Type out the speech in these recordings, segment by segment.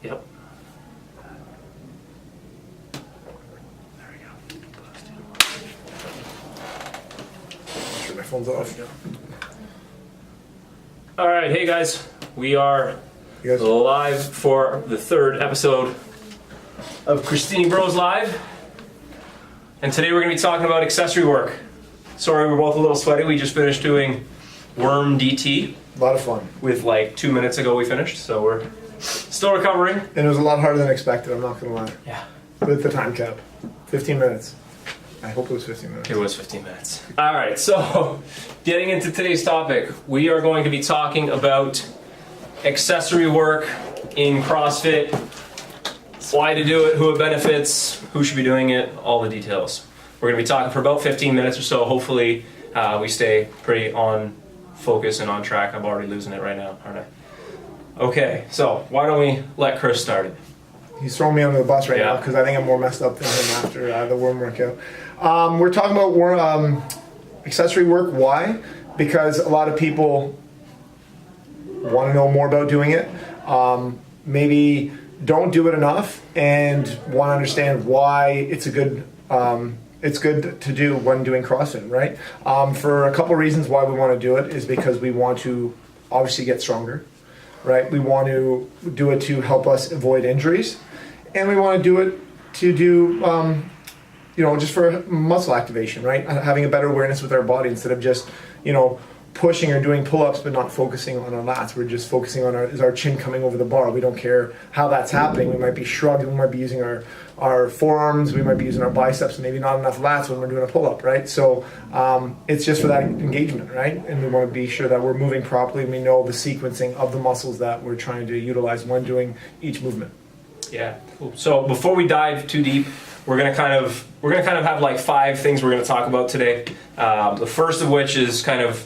Yep. There we go. Make sure my phone's off. All right, hey guys, we are live for the third episode of Cristini Bros Live, and today we're going to be talking about accessory work. Sorry, we're both a little sweaty. We just finished doing worm DT. A lot of fun. With like 2 minutes ago we finished, so we're still recovering. And it was a lot harder than expected, I'm not going to lie. Yeah. With the time cap. 15 minutes. I hope it was 15 minutes. It was 15 minutes. All right, so getting into today's topic, we are going to be talking about accessory work in CrossFit, why to do it, who it benefits, who should be doing it, all the details. We're going to be talking for about 15 minutes or so. Hopefully we stay pretty on focus and on track. I'm already losing it right now, aren't I? Okay, so why don't we let Chris start it? He's throwing me under the bus right now because I think I'm more messed up than him after the worm workout. We're talking about accessory work. Why? Because a lot of people want to know more about doing it. Maybe don't do it enough and want to understand why it's good to do when doing CrossFit, right? For a couple reasons why we want to do it is because we want to obviously get stronger, right? We want to do it to help us avoid injuries, and we want to do it to do, just for muscle activation, right? Having a better awareness with our body instead of just, pushing or doing pull-ups but not focusing on our lats. We're just focusing on is our chin coming over the bar. We don't care how that's happening. We might be shrugging, we might be using our forearms, we might be using our biceps, maybe not enough lats when we're doing a pull-up, right? So it's just for that engagement, right? And we want to be sure that we're moving properly and we know the sequencing of the muscles that we're trying to utilize when doing each movement. Yeah, cool. So before we dive too deep, we're gonna kind of have like 5 things we're gonna talk about today. The first of which is kind of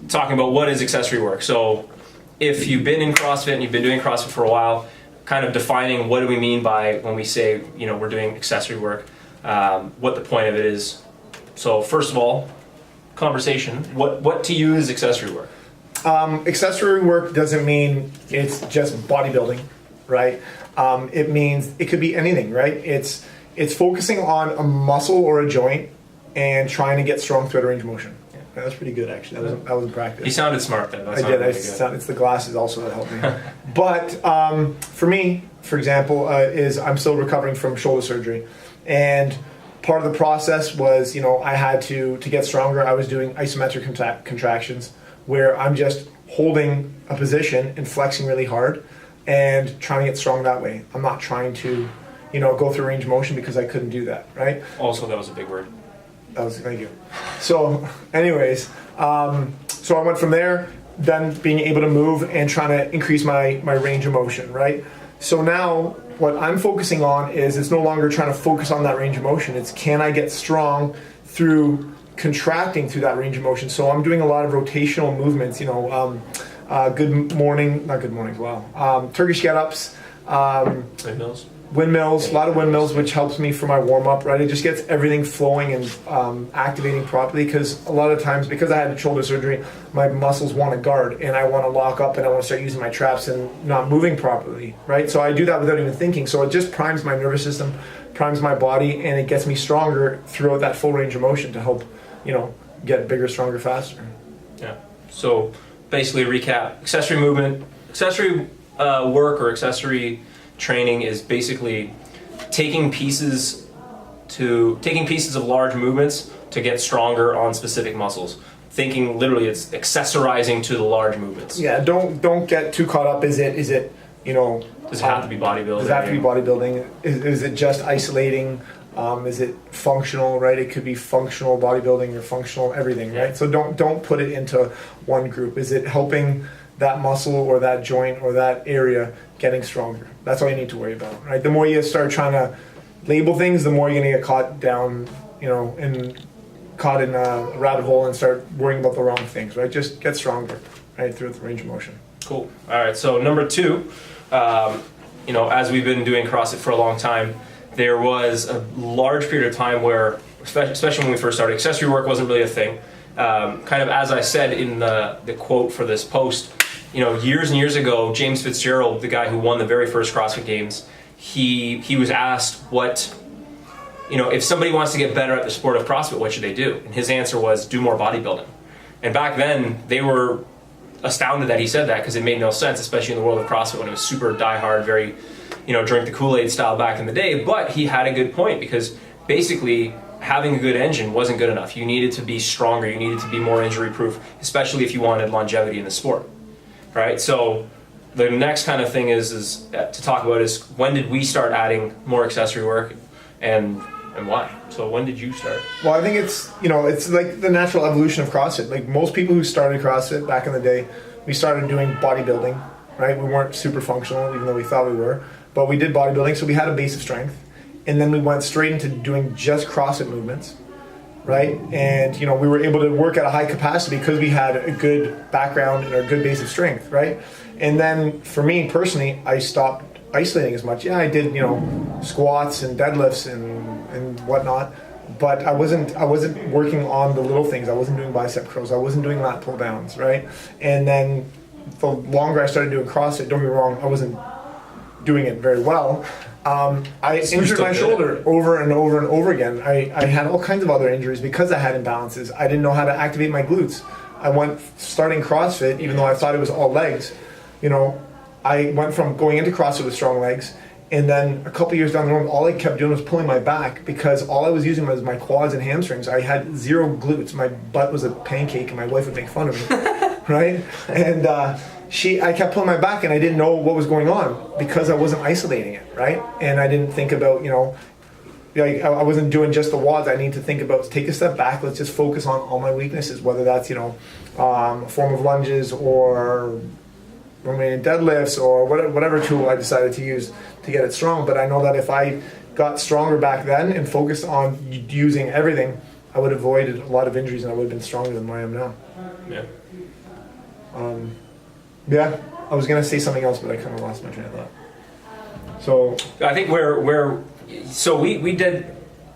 talking about what is accessory work. So if you've been in CrossFit and you've been doing CrossFit for a while, kind of defining what do we mean by when we say, we're doing accessory work, what the point of it is. So first of all, conversation, what to you is accessory work? Accessory work doesn't mean it's just bodybuilding, right? It means it could be anything, right? It's focusing on a muscle or a joint and trying to get strong throughout a range of motion. That was pretty good, actually. That was in practice. You sounded smart then. I did. Really it's the glasses also that helped me. But for me, for example, I'm still recovering from shoulder surgery, and part of the process was, I had to get stronger. I was doing isometric contractions, where I'm just holding a position and flexing really hard, and trying to get strong that way. I'm not trying to, go through range of motion because I couldn't do that, right? Also, that was a big word. Thank you. So anyways, so I went from there, then being able to move and trying to increase my range of motion, right? So now what I'm focusing on is it's no longer trying to focus on that range of motion. It's can I get strong through contracting through that range of motion. So I'm doing a lot of rotational movements, Turkish get-ups. Windmills, a lot of windmills, which helps me for my warm-up, right? It just gets everything flowing and activating properly, because a lot of times, because I had shoulder surgery, my muscles want to guard and I want to lock up and I want to start using my traps and not moving properly, right? So I do that without even thinking. So it just primes my nervous system, primes my body, and it gets me stronger throughout that full range of motion to help, get bigger, stronger, faster. Yeah. So basically, recap: accessory movement, accessory work, or accessory training is basically taking pieces of large movements to get stronger on specific muscles. Thinking literally, it's accessorizing to the large movements. Yeah, don't get too caught up. Is it does it have to be bodybuilding? Does it have to be bodybuilding? Is it just isolating? Is it functional, right? It could be functional bodybuilding or functional everything, right? So don't put it into one group. Is it helping that muscle or that joint or that area getting stronger? That's all you need to worry about, right? The more you start trying to label things, the more you're gonna get caught down, caught in a rabbit hole and start worrying about the wrong things, right? Just get stronger, right, through the range of motion. Cool. All right. So number 2, as we've been doing CrossFit for a long time, there was a large period of time where, especially when we first started, accessory work wasn't really a thing. Kind of as I said in the quote for this post, years and years ago, James Fitzgerald, the guy who won the very first CrossFit Games, he was asked if somebody wants to get better at the sport of CrossFit, what should they do? And his answer was do more bodybuilding. And back then, they were astounded that he said that because it made no sense, especially in the world of CrossFit when it was super diehard, very, drink the Kool-Aid style back in the day. But he had a good point because basically having a good engine wasn't good enough. You needed to be stronger. You needed to be more injury proof, especially if you wanted longevity in the sport, right? So the next kind of thing is to talk about is when did we start adding more accessory work and why? So when did you start? Well, I think it's like the natural evolution of CrossFit. Like most people who started CrossFit back in the day, we started doing bodybuilding, right? We weren't super functional, even though we thought we were, but we did bodybuilding, so we had a base of strength. And then we went straight into doing just CrossFit movements, right? And, we were able to work at a high capacity because we had a good background and a good base of strength, right? And then for me personally, I stopped isolating as much. Yeah, I did, squats and deadlifts and whatnot, but I wasn't working on the little things. I wasn't doing bicep curls. I wasn't doing lat pull downs, right? And then the longer I started doing CrossFit, don't get me wrong, I wasn't doing it very well. I injured my shoulder over and over and over again. I had all kinds of other injuries because I had imbalances. I didn't know how to activate my glutes. I went starting CrossFit, even though I thought it was all legs, I went from going into CrossFit with strong legs, and then a couple years down the road, all I kept doing was pulling my back because all I was using was my quads and hamstrings. I had zero glutes. My butt was a pancake, and my wife would make fun of me, right? And I kept pulling my back, and I didn't know what was going on because I wasn't isolating it, right? And I didn't think about, I wasn't doing just the WODs. I need to think about, take a step back. Let's just focus on all my weaknesses, whether that's, a form of lunges or Romanian deadlifts or whatever tool I decided to use to get it strong. But I know that if I got stronger back then and focused on using everything, I would have avoided a lot of injuries and I would have been stronger than I am now. Yeah. I was gonna say something else, but I kind of lost my train of thought. So I think we did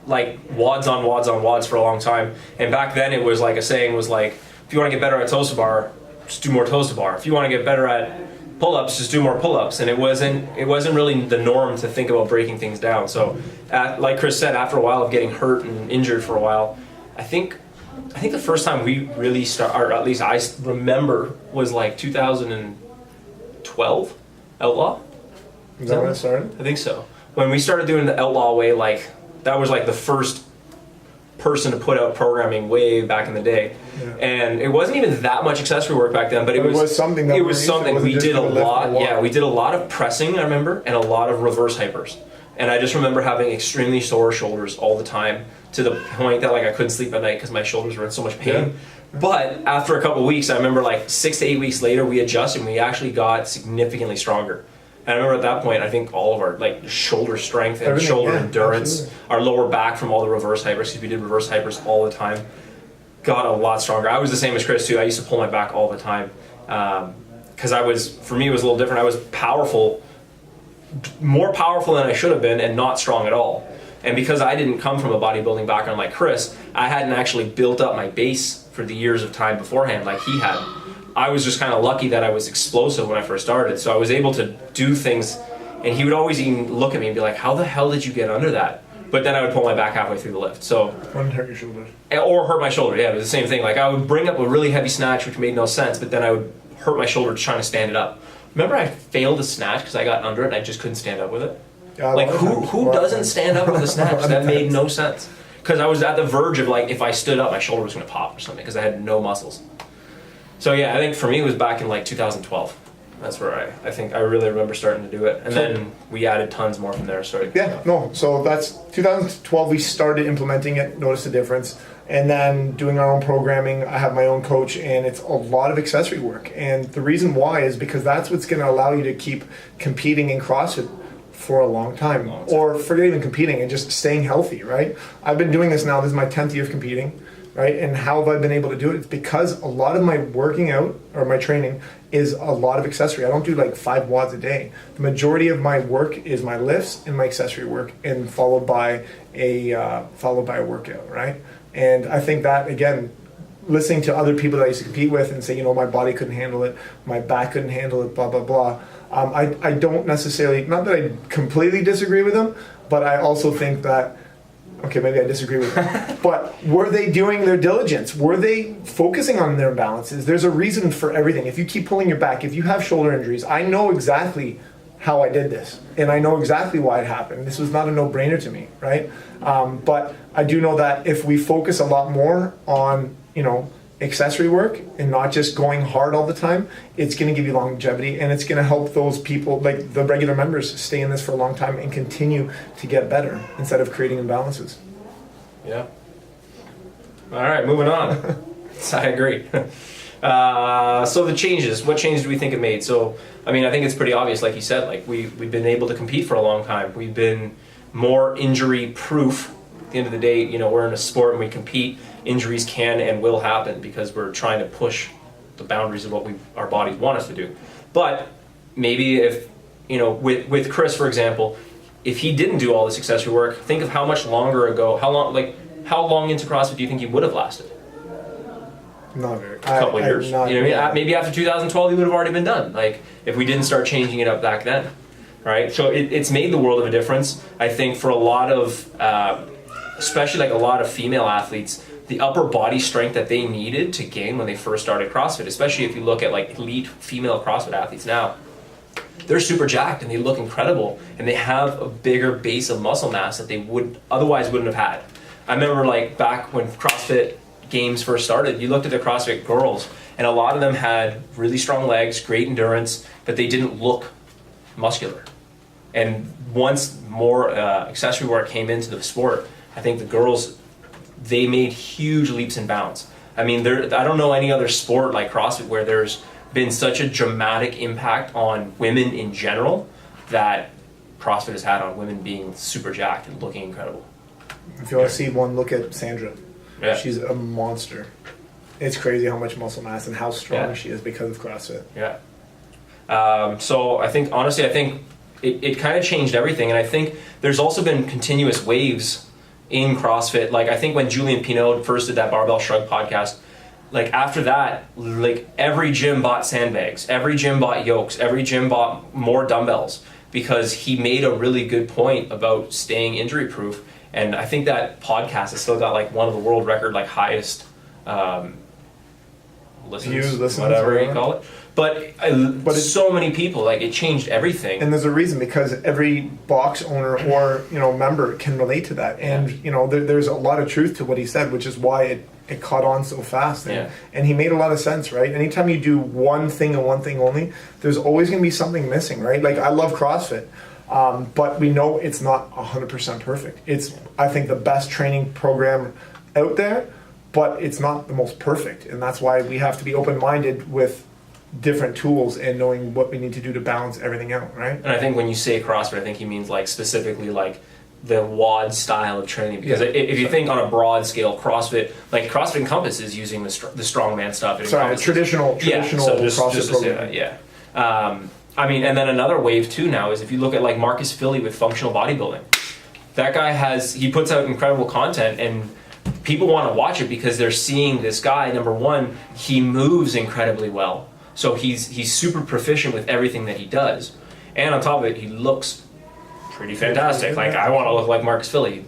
like WODs on WODs on WODs for a long time, and back then it was like a saying was like, if you want to get better at toes to bar, just do more toes to bar. If you want to get better at pull-ups, just do more pull-ups. And it wasn't really the norm to think about breaking things down. So, like Chris said, after a while of getting hurt and injured for a while, I think the first time we really or at least I remember, was like 2012 Outlaw. Is that when it started? I think so. When we started doing the Outlaw way, like that was like the first person to put out programming way back in the day. Yeah. And it wasn't even that much accessory work back then, but it was something that we did a lot. Yeah, we did a lot of pressing, I remember, and a lot of reverse hypers. And I just remember having extremely sore shoulders all the time, to the point that like I couldn't sleep at night because my shoulders were in so much pain. Yeah. But after a couple of weeks, I remember like 6 to 8 weeks later, we adjusted and we actually got significantly stronger. And I remember at that point, I think all of our like shoulder strength and shoulder endurance, absolutely. Our lower back from all the reverse hypers, because we did reverse hypers all the time, got a lot stronger. I was the same as Chris too. I used to pull my back all the time because for me it was a little different. I was powerful, more powerful than I should have been, and not strong at all. And because I didn't come from a bodybuilding background like Chris, I hadn't actually built up my base for the years of time beforehand like he had. I was just kind of lucky that I was explosive when I first started, so I was able to do things, and he would always even look at me and be like, how the hell did you get under that? But then I would pull my back halfway through the lift. So wouldn't hurt your shoulder. Or hurt my shoulder, yeah, it was the same thing. Like I would bring up a really heavy snatch, which made no sense, but then I would hurt my shoulder trying to stand it up. Remember I failed a snatch because I got under it and I just couldn't stand up with it? Yeah, like who doesn't stand up with a snatch? That made no sense. Because I was at the verge of like, if I stood up, my shoulder was going to pop or something because I had no muscles. So yeah, I think for me it was back in like 2012. That's where I think I really remember starting to do it. And then we added tons more from there. So that's 2012 we started implementing it, noticed the difference. And then doing our own programming, I have my own coach, and it's a lot of accessory work. And the reason why is because that's what's going to allow you to keep competing in CrossFit for a long time. Or forget even competing and just staying healthy, right? I've been doing this now, this is my 10th year of competing. Right? And how have I been able to do it? It's because a lot of my working out or my training is a lot of accessory. I don't do like 5 WODs a day. The majority of my work is my lifts and my accessory work, and followed by a workout, right? And I think that again listening to other people that I used to compete with and say, my body couldn't handle it, my back couldn't handle it, blah, blah, blah. I don't necessarily, not that I completely disagree with them, but I also think that, okay, maybe I disagree with them, but were they doing their diligence? Were they focusing on their imbalances? There's a reason for everything. If you keep pulling your back, if you have shoulder injuries, I know exactly how I did this, and I know exactly why it happened. This was not a no-brainer to me, right? But I do know that if we focus a lot more on, accessory work and not just going hard all the time, it's going to give you longevity, and it's going to help those people, like the regular members, stay in this for a long time and continue to get better instead of creating imbalances. Yeah. All right, moving on. I agree. So the changes, what changes do we think it made? So, I think it's pretty obvious, like you said, like we've been able to compete for a long time. We've been more injury proof. At the end of the day, we're in a sport and we compete. Injuries can and will happen because we're trying to push the boundaries of what our bodies want us to do. But maybe if, with Chris, for example, if he didn't do all this accessory work, think of how much longer ago, how long into CrossFit do you think he would have lasted? Not very. A couple of years. Maybe after 2012 he would have already been done. Like if we didn't start changing it up back then, right? So it's made the world of a difference. I think for a lot of, especially like a lot of female athletes, the upper body strength that they needed to gain when they first started CrossFit, especially if you look at like elite female CrossFit athletes now, they're super jacked and they look incredible and they have a bigger base of muscle mass that they otherwise wouldn't have had. I remember like back when CrossFit Games first started, you looked at the CrossFit girls and a lot of them had really strong legs, great endurance, but they didn't look muscular. And once more accessory work came into the sport, I think the girls, they made huge leaps and bounds. I don't know any other sport like CrossFit where there's been such a dramatic impact on women in general that CrossFit has had on women being super jacked and looking incredible. If you want to see one, look at Sandra. Yeah. She's a monster. It's crazy how much muscle mass and how strong she is because of CrossFit. Yeah. So I think it kind of changed everything, and I think there's also been continuous waves in CrossFit. Like I think when Julian Pinot first did that Barbell Shrug podcast, like after that, like every gym bought sandbags, every gym bought yokes, every gym bought more dumbbells because he made a really good point about staying injury proof. And I think that podcast has still got like one of the world record like highest listens, whatever you call it. But it's so many people, like it changed everything. And there's a reason, because every box owner or member can relate to that. And there's a lot of truth to what he said, which is why it caught on so fast. And he made a lot of sense, right? Anytime you do one thing and one thing only, there's always going to be something missing, right? Like I love CrossFit, but we know it's not 100% perfect. It's, I think, the best training program out there, but it's not the most perfect. And that's why we have to be open-minded with different tools and knowing what we need to do to balance everything out, right? And I think when you say CrossFit, I think he means like specifically like the WOD style of training, because if you think on a broad scale, CrossFit encompasses using the strongman stuff. Traditional CrossFit program. And then another wave too now is if you look at like Marcus Philly with functional bodybuilding, that guy he puts out incredible content and people want to watch it because they're seeing this guy. Number one, he moves incredibly well. So he's super proficient with everything that he does. And on top of it, he looks pretty fantastic. Like I want to look like Marcus Philly.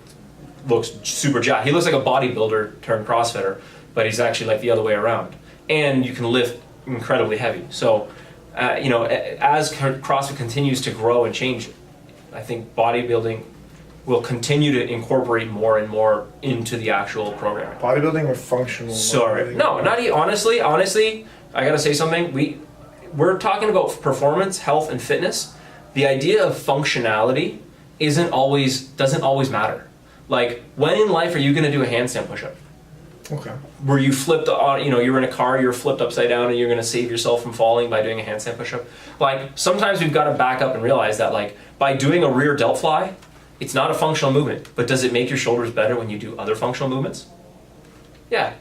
Looks super jacked. He looks like a bodybuilder turned CrossFitter, but he's actually like the other way around. And you can lift incredibly heavy. So, as CrossFit continues to grow and change, I think bodybuilding will continue to incorporate more and more into the actual programming. Bodybuilding or functional? Sorry. No, not honestly, I gotta say something. We're talking about performance, health, and fitness. The idea of functionality doesn't always matter. Like, when in life are you gonna do a handstand push-up? Okay. Were you flipped on, you're in a car, you're flipped upside down, and you're gonna save yourself from falling by doing a handstand push-up? Like, sometimes we've gotta back up and realize that, like, by doing a rear delt fly, it's not a functional movement, but does it make your shoulders better when you do other functional movements? Yeah.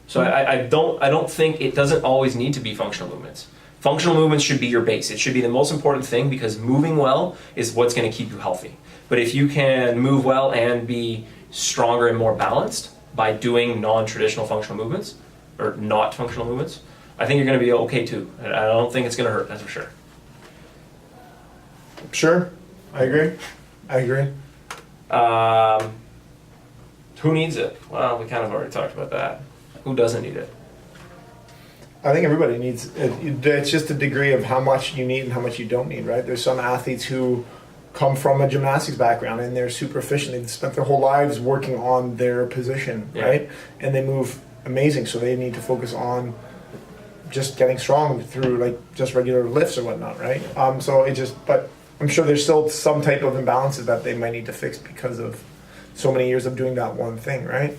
So I don't think it doesn't always need to be functional movements. Functional movements should be your base. It should be the most important thing because moving well is what's going to keep you healthy. But if you can move well and be stronger and more balanced by doing non-traditional functional movements, or not functional movements, I think you're going to be okay too. I don't think it's going to hurt, that's for sure. Sure, I agree. Who needs it? Well, we kind of already talked about that. Who doesn't need it? I think everybody needs it. It's just a degree of how much you need and how much you don't need, right? There's some athletes who come from a gymnastics background and they're super efficient. They've spent their whole lives working on their position, right? And they move amazing, so they need to focus on just getting strong through like just regular lifts or whatnot, right? But I'm sure there's still some type of imbalances that they might need to fix because of so many years of doing that one thing, right?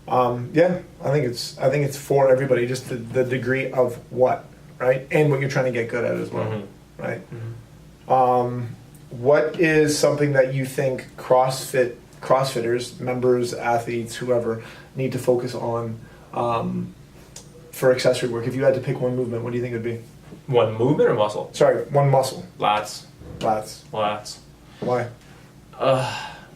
I think it's for everybody, just the degree of what, right? And what you're trying to get good at as well, right? What is something that you think CrossFitters, members, athletes, whoever, need to focus on for accessory work? If you had to pick one movement, what do you think it would be? One movement or muscle? Sorry, one muscle. Lats. Why?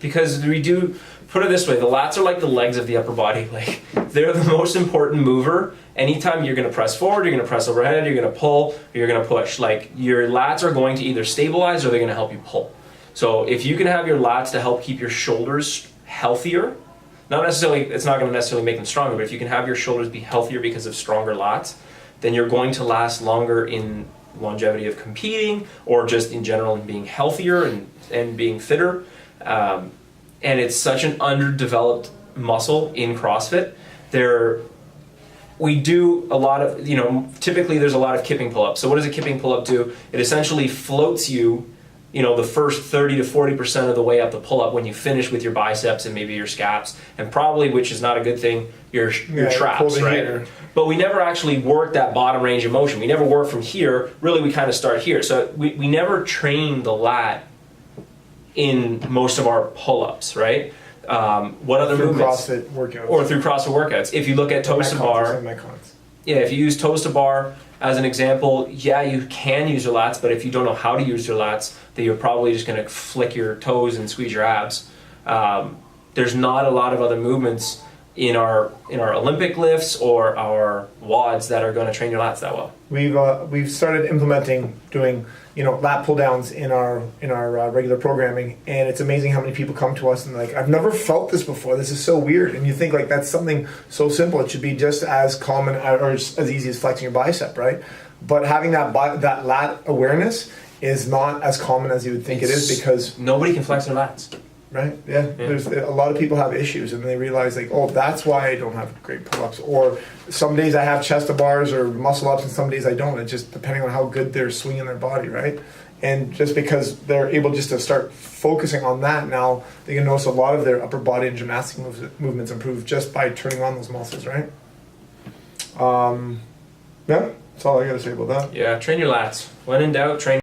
Because we do, put it this way, the lats are like the legs of the upper body. Like, they're the most important mover. Anytime you're going to press forward, you're going to press overhead, you're going to pull, or you're going to push. Like, your lats are going to either stabilize or they're going to help you pull. So if you can have your lats to help keep your shoulders healthier, not necessarily, it's not going to necessarily make them stronger, but if you can have your shoulders be healthier because of stronger lats, then you're going to last longer in longevity of competing, or just in general in being healthier and being fitter. And it's such an underdeveloped muscle in CrossFit. We do a lot of, typically there's a lot of kipping pull-ups. So what does a kipping pull-up do? It essentially floats you, the first 30 to 40% of the way up the pull-up when you finish with your biceps and maybe your scaps, and probably, which is not a good thing, your traps, right? Here. But we never actually work that bottom range of motion. We never work from here. Really, we kind of start here. So we never train the lat in most of our pull-ups, right? What other movements? CrossFit workouts. Or through CrossFit workouts. If you look at toes to bar, if you use toes to bar as an example, you can use your lats, but if you don't know how to use your lats, then you're probably just going to flick your toes and squeeze your abs. There's not a lot of other movements in our Olympic lifts or our WODs that are going to train your lats that well. We've started implementing doing lat pull downs in our regular programming, and it's amazing how many people come to us and like, I've never felt this before. This is so weird. And you think like that's something so simple. It should be just as common or as easy as flexing your bicep, right? But having that lat awareness is not as common as you would think it is, because nobody can flex their lats. Right. Yeah. There's a lot of people have issues, and they realize like, oh, that's why I don't have great pull-ups. Or some days I have chest to bars or muscle ups, and some days I don't. It's just depending on how good they're swinging their body, right? And just because they're able just to start focusing on that, now they can notice a lot of their upper body and gymnastic movements improve just by turning on those muscles, right? Yeah. That's all I got to say about that. Yeah. Train your lats. When in doubt, train.